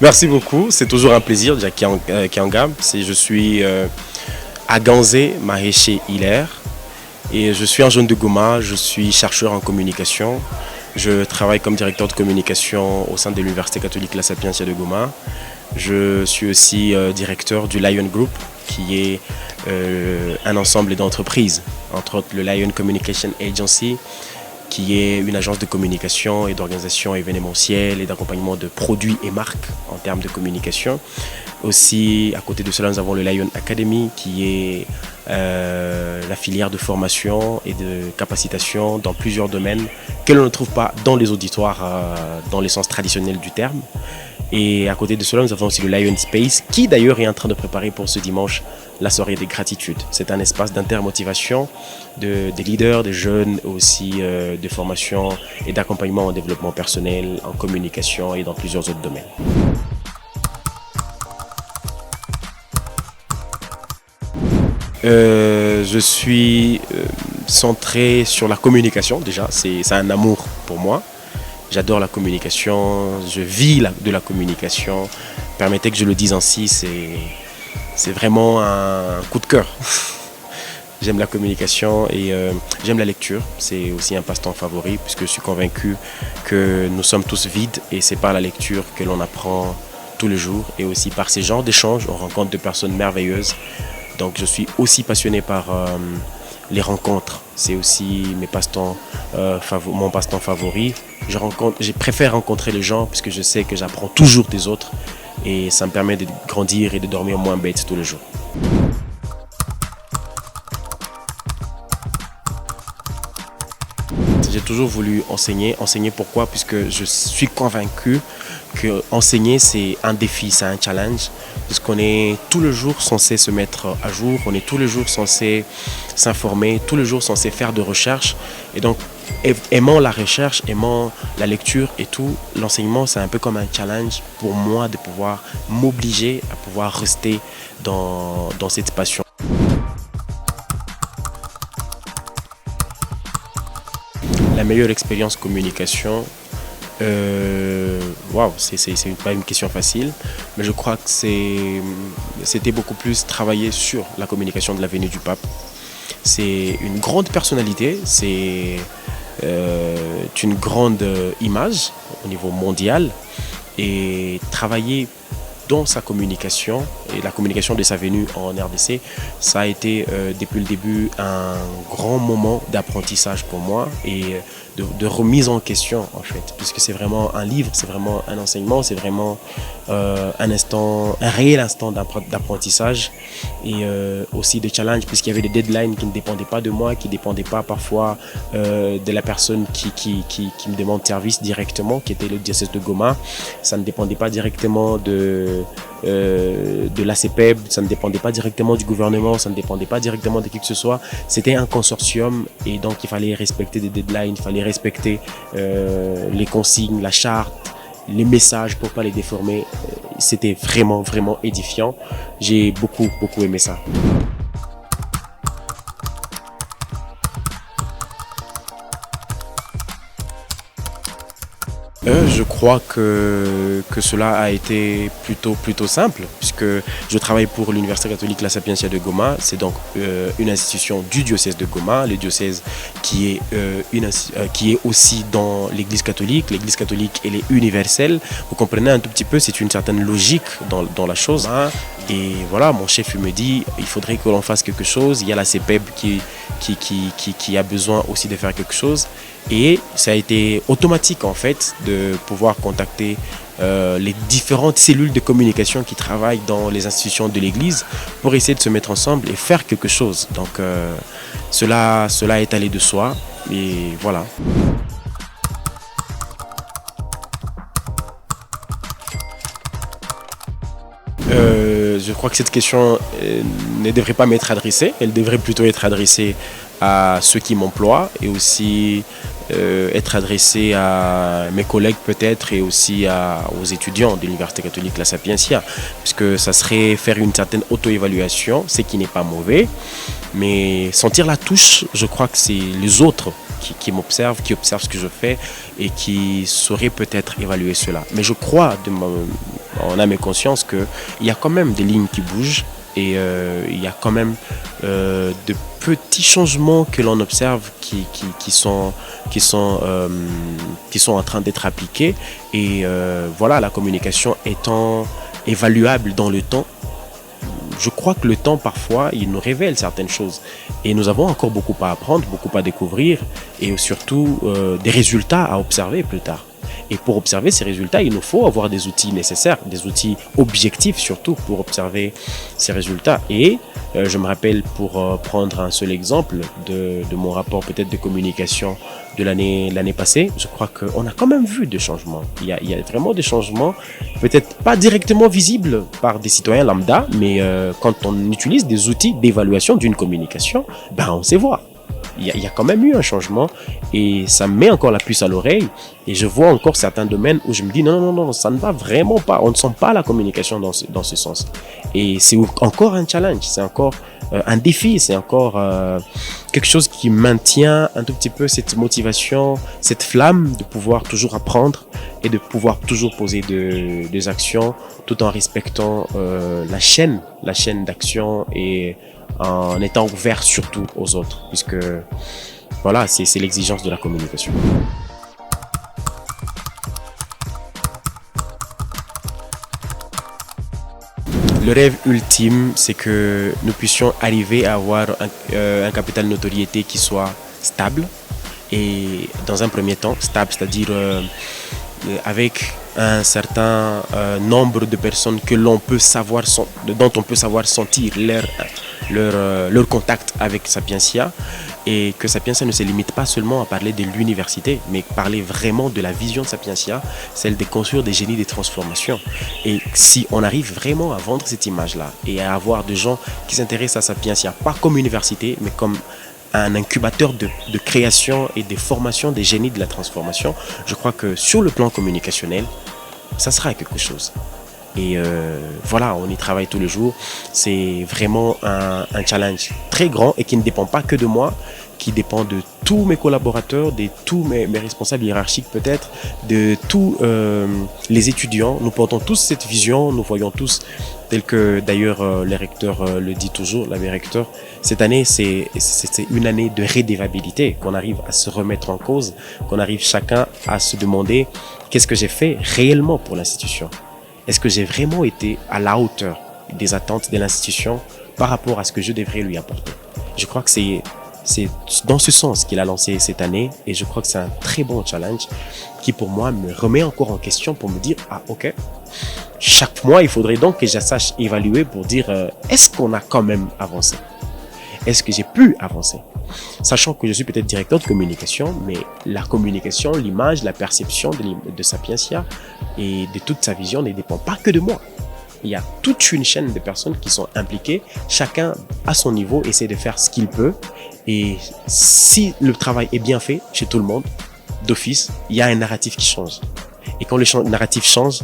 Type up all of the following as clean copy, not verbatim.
Merci beaucoup, c'est toujours un plaisir, déjà Kiangam. Je suis à Ganzé, Maheshe Hilaire, et je suis un jeune de Goma, je suis chercheur en communication. Je travaille comme directeur de communication au sein de l'Université catholique La Sapientia de Goma. Je suis aussi directeur du Lion Group, qui est un ensemble d'entreprises, entre autres le Lion Communication Agency, qui est une agence de communication et d'organisation événementielle et d'accompagnement de produits et marques en termes de communication. Aussi, à côté de cela, nous avons le Lion Academy, qui est la filière de formation et de capacitation dans plusieurs domaines que l'on ne trouve pas dans les auditoires dans le sens traditionnel du terme. Et à côté de cela, nous avons aussi le Lion Space, qui d'ailleurs est en train de préparer pour ce dimanche la soirée des gratitudes. C'est un espace d'intermotivation des leaders, des jeunes, aussi de formation et d'accompagnement en développement personnel, en communication et dans plusieurs autres domaines. Je suis centré sur la communication déjà, c'est un amour pour moi. J'adore la communication, je vis de la communication. Permettez que je le dise ainsi, c'est vraiment un coup de cœur. J'aime la communication et j'aime la lecture. C'est aussi un passe-temps favori puisque je suis convaincu que nous sommes tous vides et c'est par la lecture que l'on apprend tous les jours. Et aussi par ces genres d'échanges, on rencontre de personnes merveilleuses. Donc je suis aussi passionné par les rencontres, c'est aussi mon passe-temps favori. Je préfère rencontrer les gens puisque je sais que j'apprends toujours des autres et ça me permet de grandir et de dormir moins bête tous les jours. J'ai toujours voulu enseigner. Enseigner pourquoi? Puisque je suis convaincu que enseigner c'est un défi, c'est un challenge. Puisqu'on est tout le jour censé se mettre à jour, on est tout le jour censé s'informer, tout le jour censé faire de recherche. Et donc, aimant la recherche, aimant la lecture et tout, l'enseignement c'est un peu comme un challenge pour moi de pouvoir m'obliger à pouvoir rester dans cette passion. La meilleure expérience communication, c'est pas une question facile, mais je crois que c'était beaucoup plus travailler sur la communication de la venue du pape. C'est une grande personnalité, c'est une grande image au niveau mondial et travailler dans sa communication et la communication de sa venue en RDC, ça a été depuis le début un grand moment d'apprentissage pour moi et de remise en question en fait, puisque c'est vraiment un livre, c'est vraiment un enseignement, c'est vraiment un réel instant d'apprentissage et aussi de challenge, puisqu'il y avait des deadlines qui ne dépendaient pas de moi, qui ne dépendaient pas parfois de la personne qui me demande service directement, qui était le diocèse de Goma. Ça ne dépendait pas directement de l'ACPEB, ça ne dépendait pas directement du gouvernement, ça ne dépendait pas directement de qui que ce soit. C'était un consortium et donc il fallait respecter des deadlines, il fallait respecter les consignes, la charte, les messages pour pas les déformer. C'était vraiment, vraiment édifiant. J'ai beaucoup, beaucoup aimé ça. Je crois que cela a été plutôt simple, puisque je travaille pour l'Université catholique La Sapientia de Goma. C'est donc une institution du diocèse de Goma, le diocèse qui est aussi dans l'Église catholique. L'Église catholique, elle est universelle. Vous comprenez un tout petit peu, c'est une certaine logique dans la chose. Et voilà, mon chef me dit, il faudrait que l'on fasse quelque chose. Il y a la CPEB qui a besoin aussi de faire quelque chose. Et ça a été automatique en fait de pouvoir contacter les différentes cellules de communication qui travaillent dans les institutions de l'Église pour essayer de se mettre ensemble et faire quelque chose. Donc cela est allé de soi et voilà. Je crois que cette question ne devrait pas m'être adressée. Elle devrait plutôt être adressée à ceux qui m'emploient et aussi être adressée à mes collègues peut-être et aussi aux étudiants de l'Université catholique La Sapientia, puisque ça serait faire une certaine auto-évaluation, ce qui n'est pas mauvais, mais sentir la touche, je crois que c'est les autres qui m'observent, qui observent ce que je fais et qui sauraient peut-être évaluer cela. Mais je crois en âme et conscience qu'il y a quand même des lignes qui bougent et il y a quand même de petits changements que l'on observe qui sont en train d'être appliqués. Et voilà, la communication étant évaluable dans le temps, je crois que le temps, parfois, il nous révèle certaines choses. Et nous avons encore beaucoup à apprendre, beaucoup à découvrir et surtout des résultats à observer plus tard. Et pour observer ces résultats, il nous faut avoir des outils nécessaires, des outils objectifs surtout pour observer ces résultats. Et je me rappelle, pour prendre un seul exemple de mon rapport peut-être de communication de l'année passée, je crois qu'on a quand même vu des changements. Il y a vraiment des changements, peut-être pas directement visibles par des citoyens lambda, mais quand on utilise des outils d'évaluation d'une communication, ben on sait voir. Il y a quand même eu un changement et ça me met encore la puce à l'oreille et je vois encore certains domaines où je me dis non, ça ne va vraiment pas, on ne sent pas la communication dans ce sens. Et c'est encore un challenge, c'est encore un défi, c'est encore quelque chose qui maintient un tout petit peu cette motivation, cette flamme de pouvoir toujours apprendre et de pouvoir toujours poser des actions tout en respectant la chaîne d'action et en étant ouvert surtout aux autres, puisque voilà, c'est l'exigence de la communication. Le rêve ultime, c'est que nous puissions arriver à avoir un capital notoriété qui soit stable et dans un premier temps stable, c'est-à-dire avec un certain nombre de personnes que l'on peut savoir, dont on peut savoir sentir leur contact avec Sapientia, et que Sapientia ne se limite pas seulement à parler de l'université, mais parler vraiment de la vision de Sapientia, celle de construire des génies de transformation. Et si on arrive vraiment à vendre cette image-là et à avoir des gens qui s'intéressent à Sapientia, pas comme université, mais comme un incubateur de création et de formation des génies de la transformation, je crois que sur le plan communicationnel, ça sera quelque chose. Et voilà, on y travaille tous les jours. C'est vraiment un challenge très grand et qui ne dépend pas que de moi, qui dépend de tous mes collaborateurs, de tous mes responsables hiérarchiques peut-être, de tous les étudiants. Nous portons tous cette vision, nous voyons tous, tel que d'ailleurs le recteur le dit toujours, l'abbé recteur, cette année c'est une année de redevabilité, qu'on arrive à se remettre en cause, qu'on arrive chacun à se demander qu'est-ce que j'ai fait réellement pour l'institution. Est-ce que j'ai vraiment été à la hauteur des attentes de l'institution par rapport à ce que je devrais lui apporter? Je crois que c'est dans ce sens qu'il a lancé cette année et je crois que c'est un très bon challenge qui pour moi me remet encore en question pour me dire ah ok, chaque mois il faudrait donc que je sache évaluer pour dire est-ce qu'on a quand même avancé? Est-ce que j'ai pu avancer? Sachant que je suis peut-être directeur de communication, mais la communication, l'image, la perception de Sapientia et de toute sa vision ne dépend pas que de moi. Il y a toute une chaîne de personnes qui sont impliquées, chacun à son niveau essaie de faire ce qu'il peut. Et si le travail est bien fait chez tout le monde, d'office, il y a un narratif qui change. Et quand le narratif change,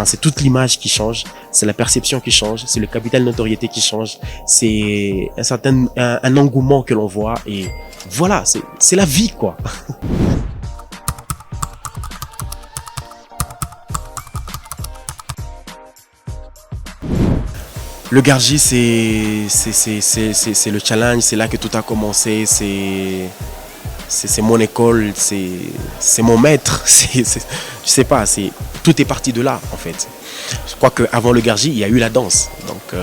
c'est toute l'image qui change, c'est la perception qui change, c'est le capital notoriété qui change, c'est un engouement que l'on voit et voilà, c'est la vie quoi. Le Gargi, c'est le challenge, c'est là que tout a commencé, c'est mon école, c'est mon maître, je sais pas, tout est parti de là en fait. Je crois qu'avant le Gargi, il y a eu la danse. Donc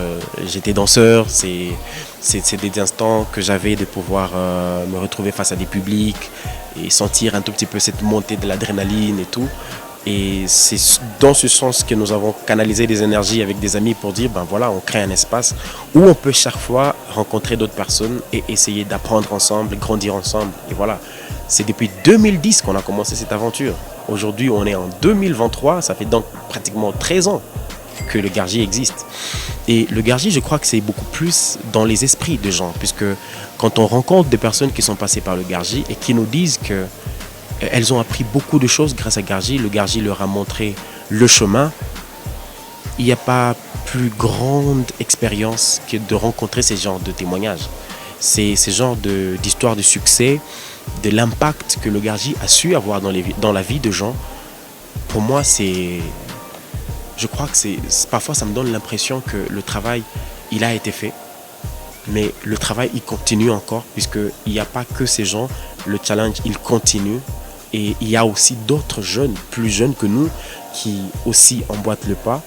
j'étais danseur, c'est des instants que j'avais de pouvoir me retrouver face à des publics et sentir un tout petit peu cette montée de l'adrénaline et tout. Et c'est dans ce sens que nous avons canalisé des énergies avec des amis pour dire, ben voilà, on crée un espace où on peut chaque fois rencontrer d'autres personnes et essayer d'apprendre ensemble, grandir ensemble. Et voilà, c'est depuis 2010 qu'on a commencé cette aventure. Aujourd'hui, on est en 2023, ça fait donc pratiquement 13 ans que le Gargi existe. Et le Gargi, je crois que c'est beaucoup plus dans les esprits des gens, puisque quand on rencontre des personnes qui sont passées par le Gargi et qui nous disent que elles ont appris beaucoup de choses grâce à Gargi. Le Gargi leur a montré le chemin. Il n'y a pas plus grande expérience que de rencontrer ces genres de témoignages. Ces genres d'histoires de succès, de l'impact que le Gargi a su avoir dans la vie de gens, pour moi, je crois que parfois ça me donne l'impression que le travail, il a été fait, mais le travail, il continue encore, puisqu'il n'y a pas que ces gens, le challenge, il continue, et il y a aussi d'autres jeunes, plus jeunes que nous, qui aussi emboîtent le pas.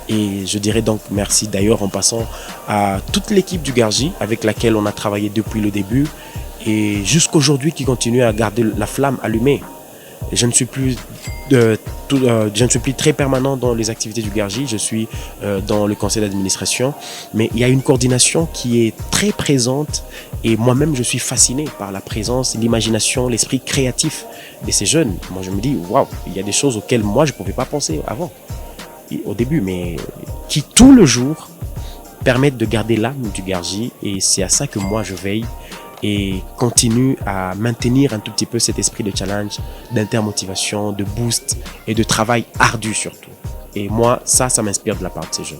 Et je dirais donc merci d'ailleurs en passant à toute l'équipe du Gargi avec laquelle on a travaillé depuis le début et jusqu'aujourd'hui qui continue à garder la flamme allumée. Je ne suis plus très permanent dans les activités du Gargi, je suis dans le conseil d'administration, mais il y a une coordination qui est très présente et moi-même je suis fasciné par la présence, l'imagination, l'esprit créatif de ces jeunes. Moi je me dis, waouh, il y a des choses auxquelles moi je ne pouvais pas penser avant, au début, mais qui tout le jour permettent de garder l'âme du Gargi et c'est à ça que moi je veille et continue à maintenir un tout petit peu cet esprit de challenge, d'intermotivation, de boost et de travail ardu surtout. Et moi, ça m'inspire de la part de ces jeunes.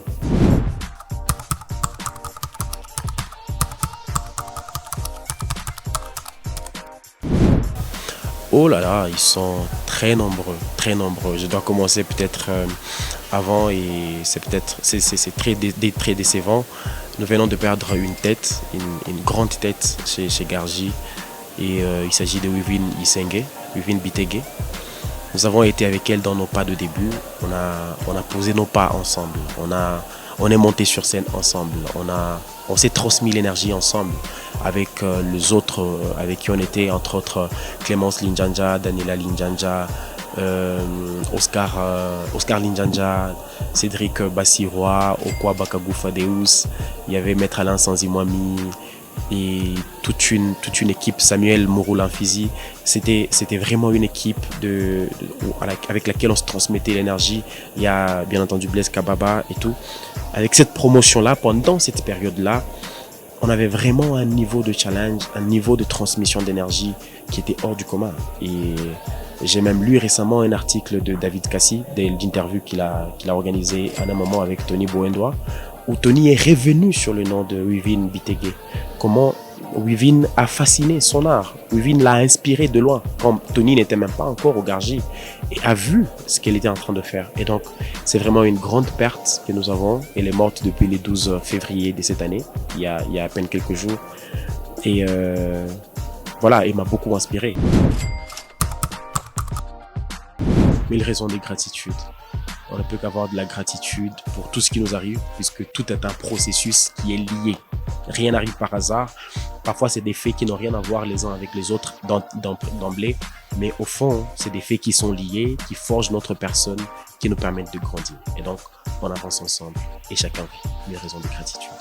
Oh là là, ils sont très nombreux, très nombreux. Je dois commencer peut-être avant et c'est très décevant. Nous venons de perdre une tête, une grande tête chez Gargi et il s'agit de Wivine Bitege. Nous avons été avec elle dans nos pas de début, on a posé nos pas ensemble, on est monté sur scène ensemble, on s'est transmis l'énergie ensemble avec les autres avec qui on était, entre autres Clémence Linjanja, Daniela Linjanja, Oscar Linjanja, Cédric Bassirois, Okwa Bakagoufa Deus, il y avait Maître Alain Sanzimwami et toute une équipe, Samuel Mourou-Lanfizi. C'était vraiment une équipe avec laquelle on se transmettait l'énergie. Il y a bien entendu Blaise Kababa et tout. Avec cette promotion-là, pendant cette période-là, on avait vraiment un niveau de challenge, un niveau de transmission d'énergie qui était hors du commun. Et j'ai même lu récemment un article de David Kassi, d'interview qu'il a organisé à un moment avec Tony Boendois, où Tony est revenu sur le nom de Wivine Bitege. Comment Wivine a fasciné son art. Wivine l'a inspiré de loin, quand Tony n'était même pas encore au Gargi, et a vu ce qu'elle était en train de faire. Et donc, c'est vraiment une grande perte que nous avons. Elle est morte depuis le 12 février de cette année, il y a à peine quelques jours. Et voilà, elle m'a beaucoup inspiré. Mille raisons de gratitude. On ne peut qu'avoir de la gratitude pour tout ce qui nous arrive, puisque tout est un processus qui est lié. Rien n'arrive par hasard. Parfois, c'est des faits qui n'ont rien à voir les uns avec les autres d'emblée. Mais au fond, c'est des faits qui sont liés, qui forgent notre personne, qui nous permettent de grandir. Et donc, on avance ensemble et chacun vit. Mille raisons de gratitude.